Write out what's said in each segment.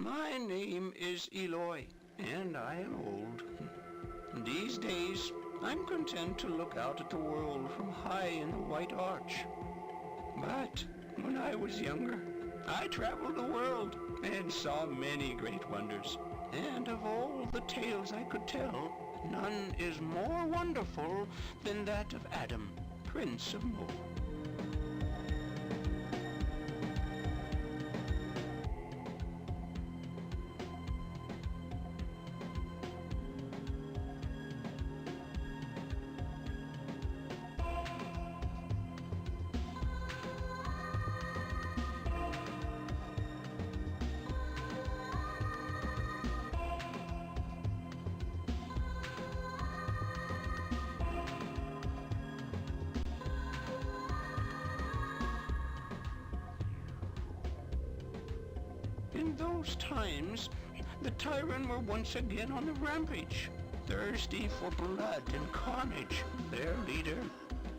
My name is Eloy, and I am old. These days, I'm content to look out at the world from high in the White Arch. But when I was younger, I traveled the world and saw many great wonders. And of all the tales I could tell, none is more wonderful than that of Adam, Prince of Mo. In those times, the Tyrann were once again on the rampage, thirsty for blood and carnage. Their leader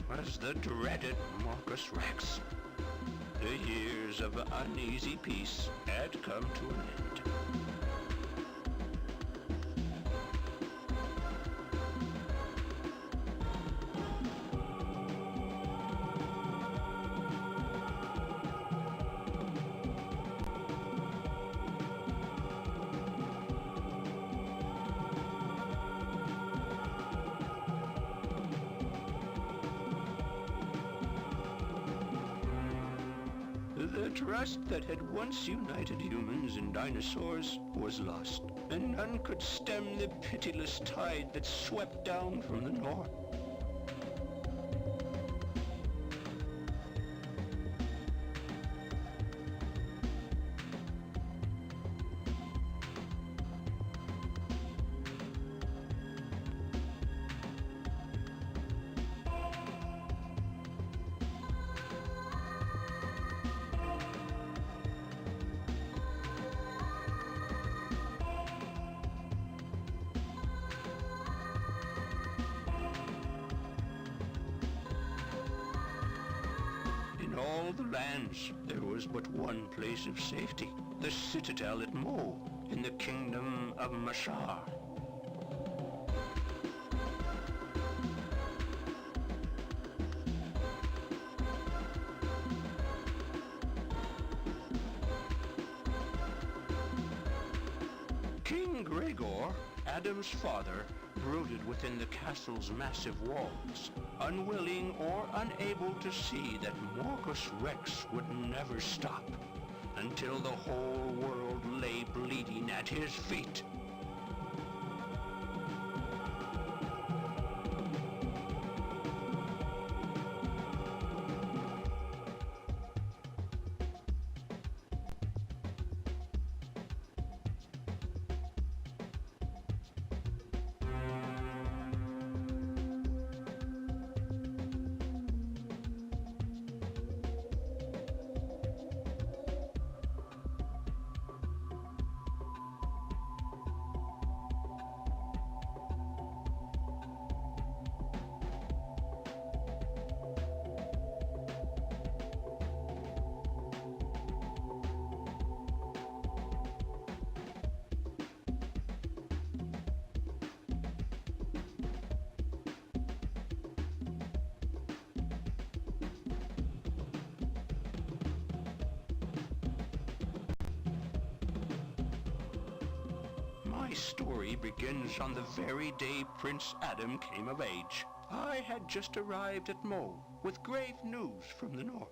was the dreaded Moorkus Rex. The years of uneasy peace had come to an end. The trust that had once united humans and dinosaurs was lost, and none could stem the pitiless tide that swept down from the north. In all the lands, there was but one place of safety, the citadel at Mo, in the kingdom of Chamaar. King Gregor, Adam's father, brooded within the castle's massive walls, unwilling or unable to see that Moorkus Rex would never stop until the whole world lay bleeding at his feet. My story begins on the very day Prince Adam came of age. I had just arrived at Mo with grave news from the north.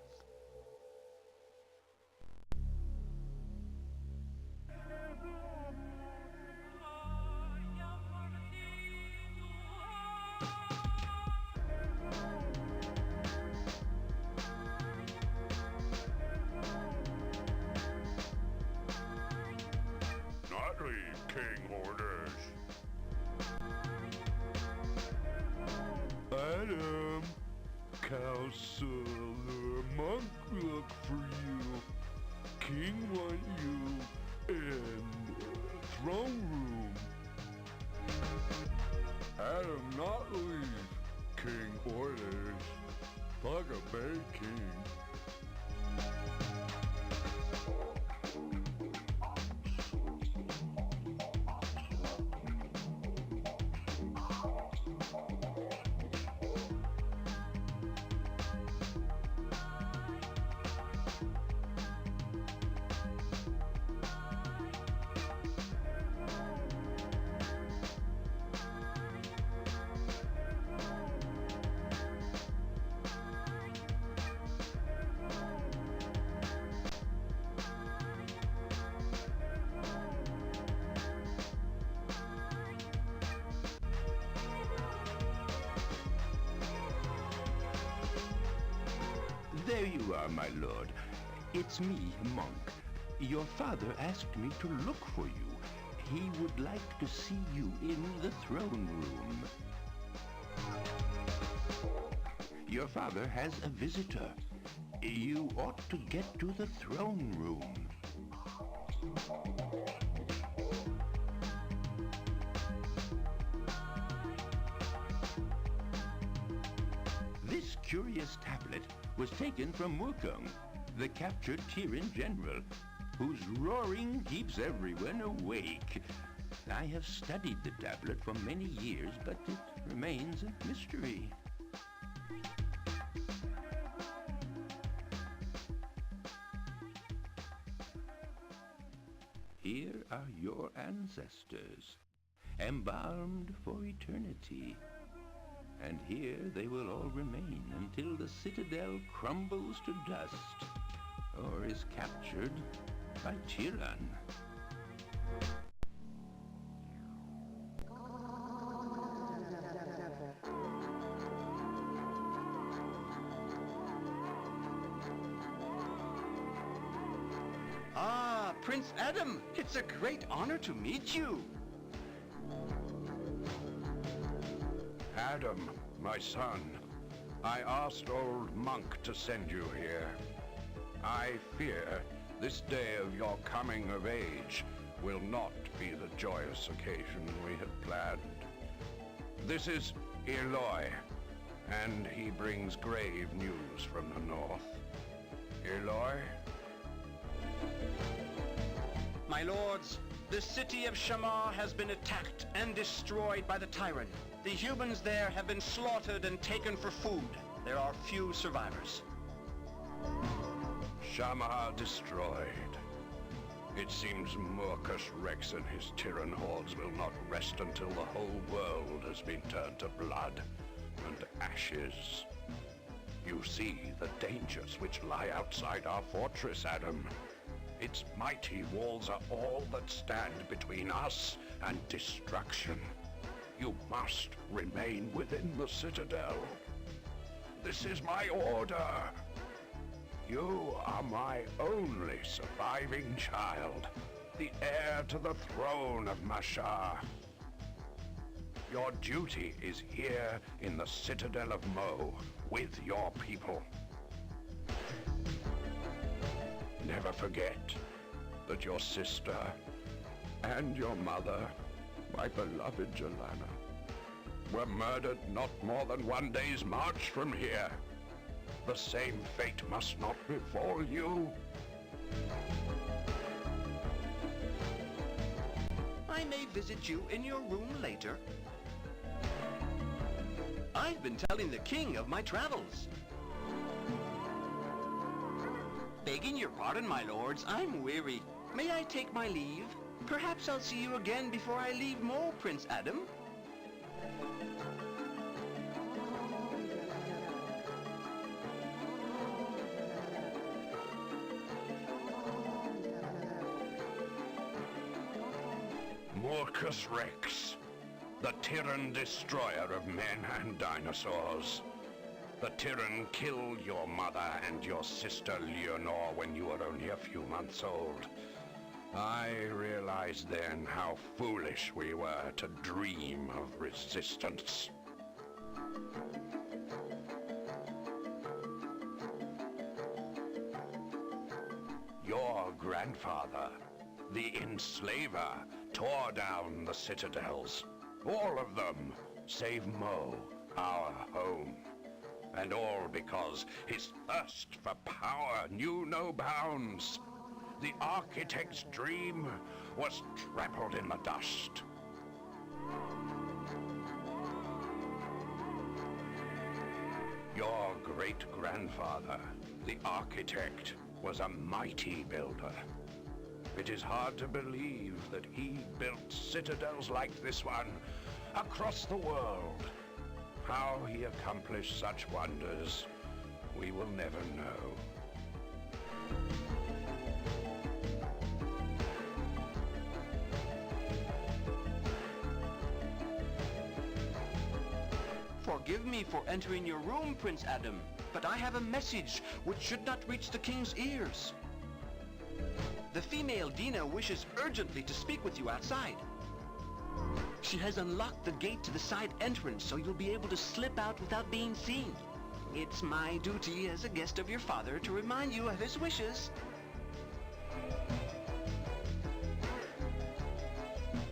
King Hoarders. Adam, Counselor Monk look for you. King want you in the throne room. Adam not leave. King Hoarders. Like a bad king. There you are, my lord. It's me, Monk. Your father asked me to look for you. He would like to see you in the throne room. Your father has a visitor. You ought to get to the throne room. This curious tablet was taken from Moorkus, the captured Tyrann general, whose roaring keeps everyone awake. I have studied the tablet for many years, but it remains a mystery. Here are your ancestors, embalmed for eternity. And here they will all remain until the citadel crumbles to dust or is captured by Tyrann. Ah, Prince Adam, it's a great honor to meet you. Adam, my son, I asked old Monk to send you here. I fear this day of your coming of age will not be the joyous occasion we had planned. This is Eloy, and he brings grave news from the north. Eloy? My lords, the city of Chamaar has been attacked and destroyed by the Tyrann. The humans there have been slaughtered and taken for food. There are few survivors. Chamaar destroyed. It seems Moorkus Rex and his Tyrann hordes will not rest until the whole world has been turned to blood and ashes. You see the dangers which lie outside our fortress, Adam. Its mighty walls are all that stand between us and destruction. You must remain within the citadel. This is my order. You are my only surviving child, the heir to the throne of Mashar. Your duty is here in the citadel of Mo, with your people. Never forget that your sister and your mother, my beloved Jelana, were murdered not more than one day's march from here. The same fate must not befall you. I may visit you in your room later. I've been telling the king of my travels. Begging your pardon, my lords, I'm weary. May I take my leave? Perhaps I'll see you again before I leave Mo, Prince Adam. Moorkus Rex, the Tyrann destroyer of men and dinosaurs. The Tyrann killed your mother and your sister Leonore when you were only a few months old. I realized then how foolish we were to dream of resistance. Your grandfather, the enslaver, tore down the citadels. All of them, save Mo, our home. And all because his thirst for power knew no bounds. The architect's dream was trampled in the dust. Your great-grandfather, the architect, was a mighty builder. It is hard to believe that he built citadels like this one across the world. How he accomplished such wonders, we will never know. For Forgive me for entering your room, Prince Adam, but I have a message which should not reach the king's ears. The female Dina wishes urgently to speak with you outside. She has unlocked the gate to the side entrance, so you'll be able to slip out without being seen. It's my duty as a guest of your father to remind you of his wishes.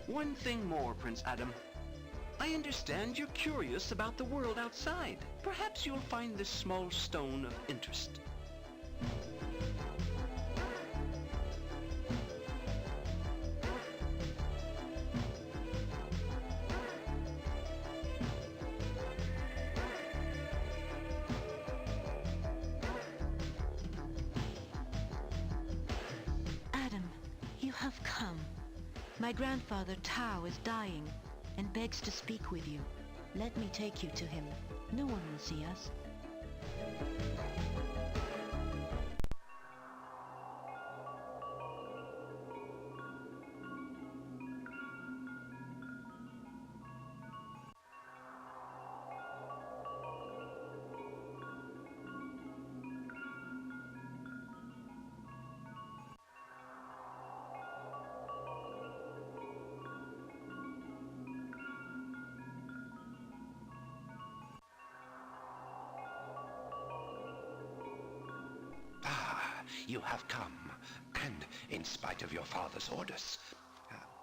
One thing more, Prince Adam. I understand you're curious about the world outside. Perhaps you'll find this small stone of interest. Adam, you have come. My grandfather Tao is dying and begs to speak with you. Let me take you to him. No one will see us. You have come, and in spite of your father's orders,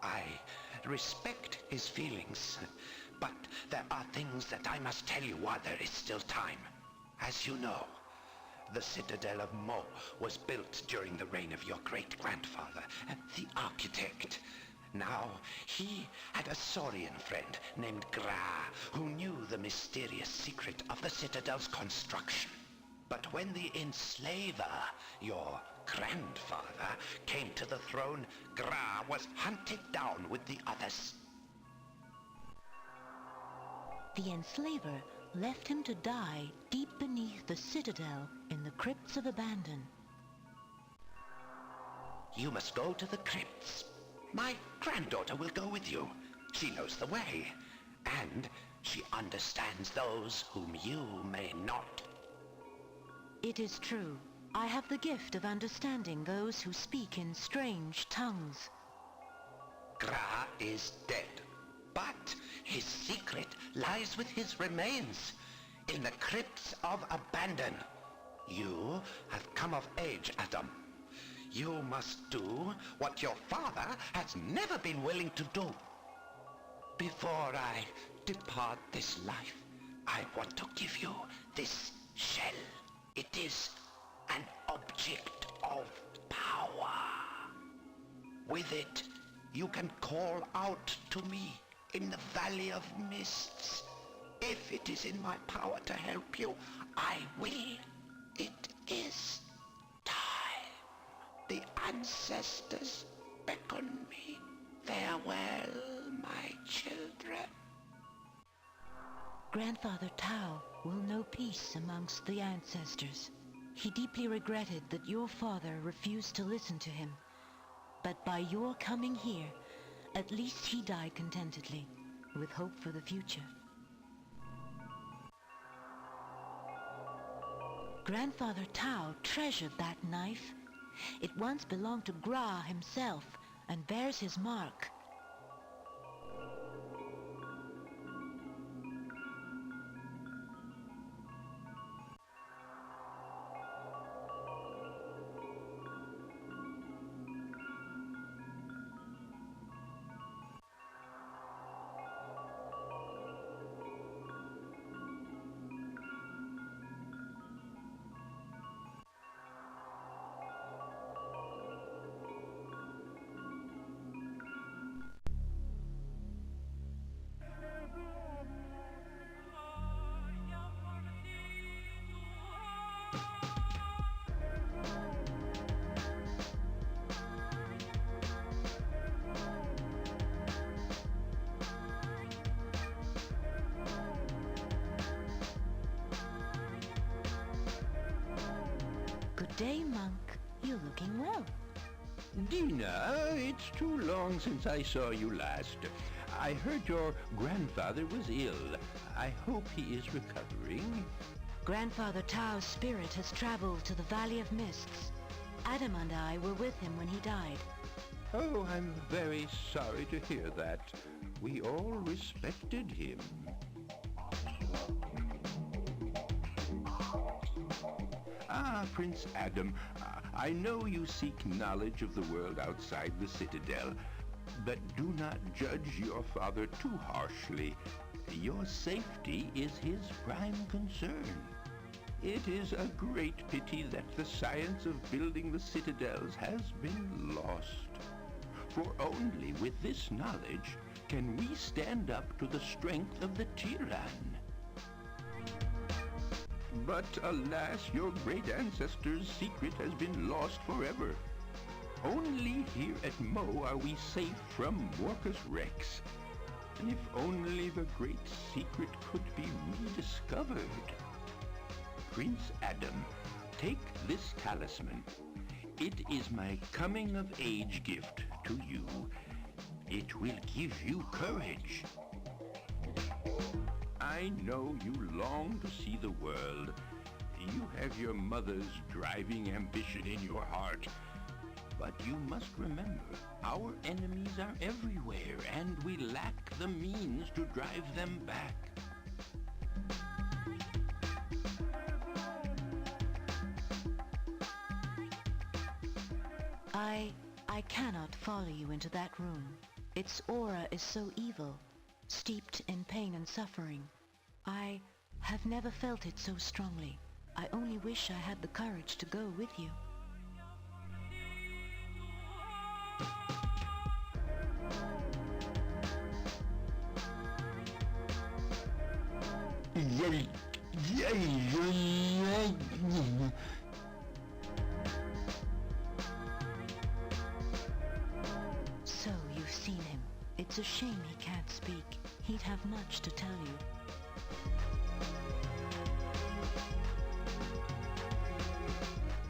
I respect his feelings, but there are things that I must tell you while there is still time. As you know, the citadel of Mo was built during the reign of your great-grandfather, the architect. Now, he had a Saurian friend named Gra, who knew the mysterious secret of the citadel's construction. But when the enslaver, your grandfather, came to the throne, Gra was hunted down with the others. The enslaver left him to die deep beneath the citadel in the crypts of Abandon. You must go to the crypts. My granddaughter will go with you. She knows the way, and she understands those whom you may not. It is true. I have the gift of understanding those who speak in strange tongues. Gra is dead, but his secret lies with his remains in the crypts of Abandon. You have come of age, Adam. You must do what your father has never been willing to do. Before I depart this life, I want to give you this shell. It is an object of power. With it, you can call out to me in the Valley of Mists. If it is in my power to help you, I will. It is time. The ancestors beckon me. Farewell, my children. Grandfather Tao will know peace amongst the ancestors. He deeply regretted that your father refused to listen to him. But by your coming here, at least he died contentedly, with hope for the future. Grandfather Tao treasured that knife. It once belonged to Gra himself and bears his mark. Good day, monk. You're looking well. Dina, it's too long since I saw you last. I heard your grandfather was ill. I hope he is recovering. Grandfather Tao's spirit has traveled to the Valley of Mists. Adam and I were with him when he died. Oh, I'm very sorry to hear that. We all respected him. Ah, Prince Adam, I know you seek knowledge of the world outside the citadel, but do not judge your father too harshly. Your safety is his prime concern. It is a great pity that the science of building the citadels has been lost. For only with this knowledge can we stand up to the strength of the Tyrann. But alas, your great ancestor's secret has been lost forever. Only here at Mo are we safe from Moorkus Rex. And if only the great secret could be rediscovered. Prince Adam, take this talisman. It is my coming-of-age gift to you. It will give you courage. I know you long to see the world. You have your mother's driving ambition in your heart. But you must remember, our enemies are everywhere, and we lack the means to drive them back. I cannot follow you into that room. Its aura is so evil, steeped in pain and suffering. I have never felt it so strongly. I only wish I had the courage to go with you. So you've seen him. It's a shame he can't speak. He'd have much to tell you.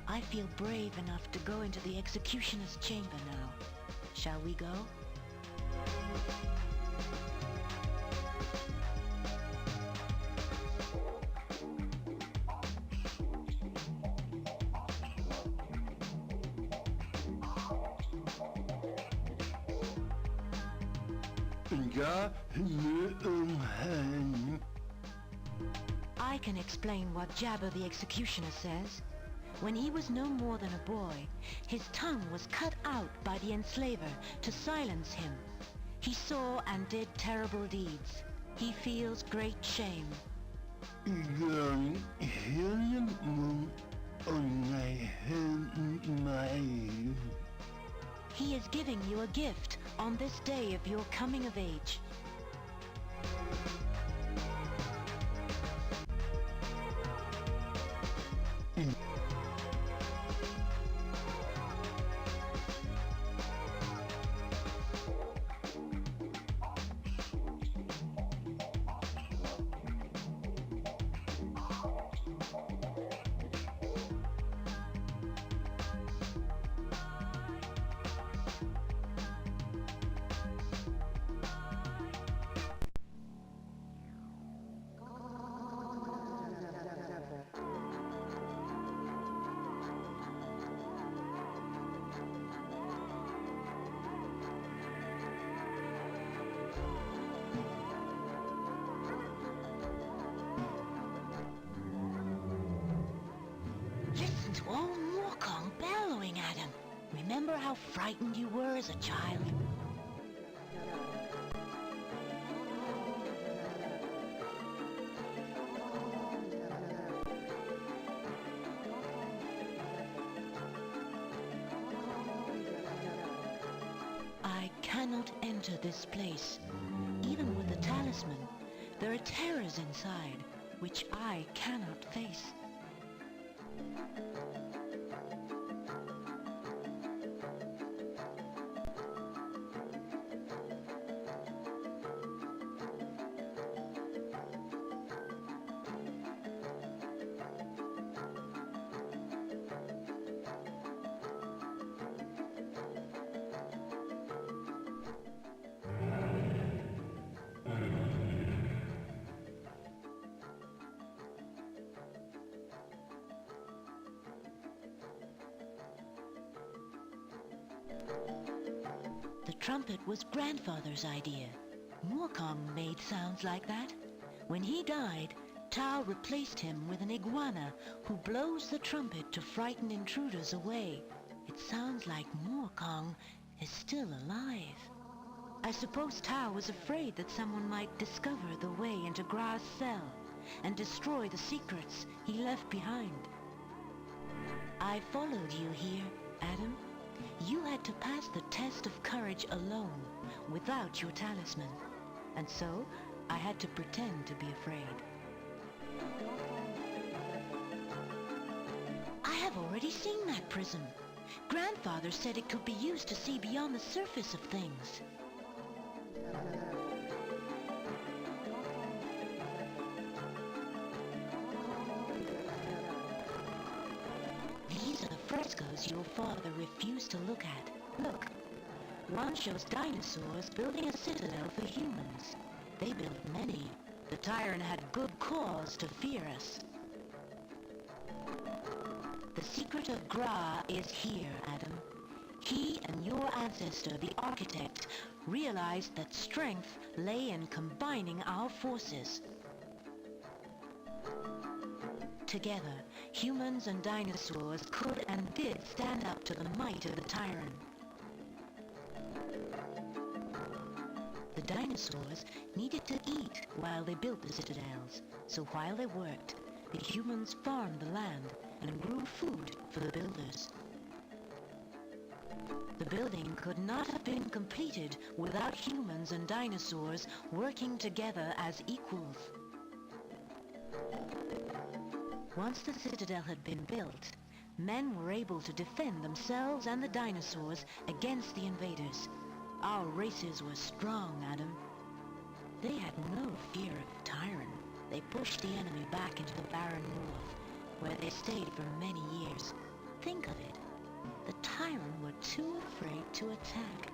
I feel brave enough to go into the executioner's chamber now. Shall we go? I can explain what Jabber the Executioner says. When he was no more than a boy, his tongue was cut out by the enslaver to silence him. He saw and did terrible deeds. He feels great shame. He is giving you a gift on this day of your coming of age. Listen to old Moorkong bellowing at him. Remember how frightened you were as a child? I cannot enter this place. Even with the talisman, there are terrors inside, which I cannot face. The trumpet was grandfather's idea. Moorkong made sounds like that. When he died, Tao replaced him with an iguana who blows the trumpet to frighten intruders away. It sounds like Moorkong is still alive. I suppose Tao was afraid that someone might discover the way into Gra's cell and destroy the secrets he left behind. I followed you here, Adam. You had to pass the test of courage alone, without your talisman. And so, I had to pretend to be afraid. I have already seen that prism. Grandfather said it could be used to see beyond the surface of things. These are the frescoes your father refused to look at. Look. One shows dinosaurs building a citadel for humans. They built many. The Tyrann had good cause to fear us. The secret of Gra is here, Adam. He and your ancestor, the architect, realized that strength lay in combining our forces. Together, humans and dinosaurs could and did stand up to the might of the Tyrann. The dinosaurs needed to eat while they built the citadels, so while they worked, the humans farmed the land and grew food for the builders. The building could not have been completed without humans and dinosaurs working together as equals. Once the citadel had been built, men were able to defend themselves and the dinosaurs against the invaders. Our races were strong, Adam. They had no fear of Tyrann. They pushed the enemy back into the barren north, where they stayed for many years. Think of it. The Tyrann were too afraid to attack.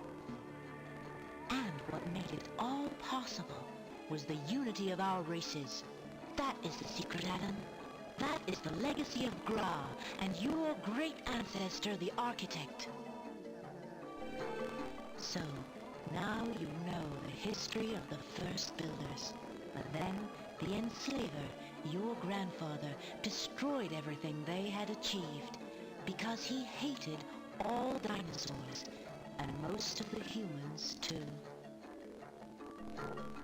And what made it all possible was the unity of our races. That is the secret, Adam. That is the legacy of Gra and your great ancestor, the architect. So, now you know the history of the first builders. But then, the enslaver, your grandfather, destroyed everything they had achieved because he hated all dinosaurs, and most of the humans too.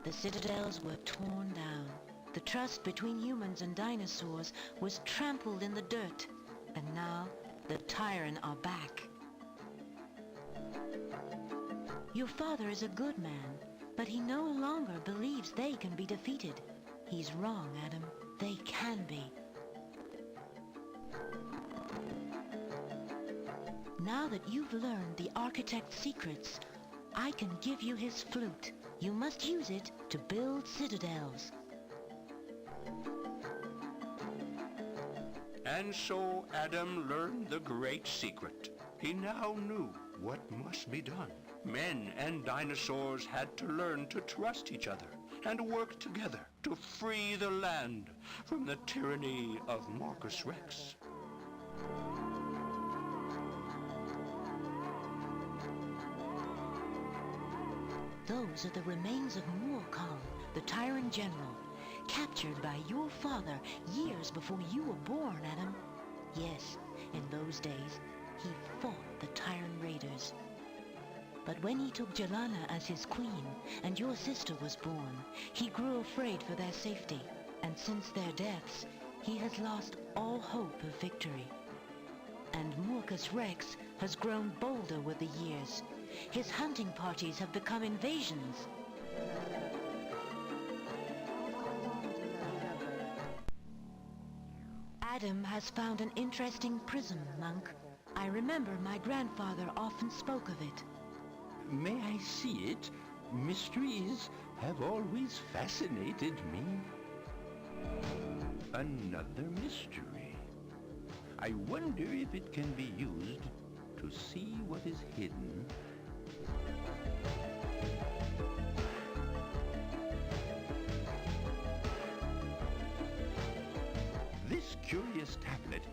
The citadels were torn down. The trust between humans and dinosaurs was trampled in the dirt, and now the Tyrann are back. Your father is a good man, but he no longer believes they can be defeated. He's wrong, Adam. They can be. Now that you've learned the architect's secrets, I can give you his flute. You must use it to build citadels. And so Adam learned the great secret. He now knew what must be done. Men and dinosaurs had to learn to trust each other and work together to free the land from the tyranny of Moorkus Rex. Those are the remains of Moorkong, the Tyrann general, captured by your father years before you were born, Adam. Yes, in those days, he fought the Tyrann raiders. But when he took Jelana as his queen, and your sister was born, he grew afraid for their safety, and since their deaths, he has lost all hope of victory. And Moorkus Rex has grown bolder with the years. His hunting parties have become invasions. Adam has found an interesting prism, Monk. I remember my grandfather often spoke of it. May I see it? Mysteries have always fascinated me. Another mystery. I wonder if it can be used to see what is hidden. This curious tablet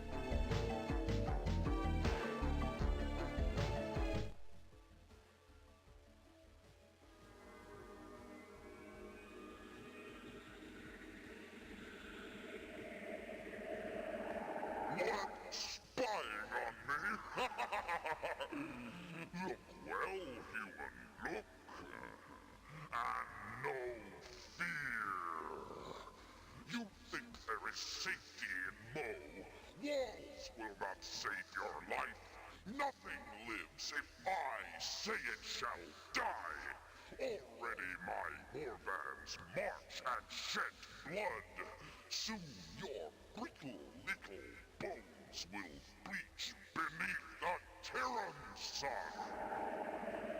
is safety in Mo. Walls will not save your life. Nothing lives if I say it shall die. Already my warbands march and shed blood. Soon your brittle little bones will bleach beneath the Tyrann sun.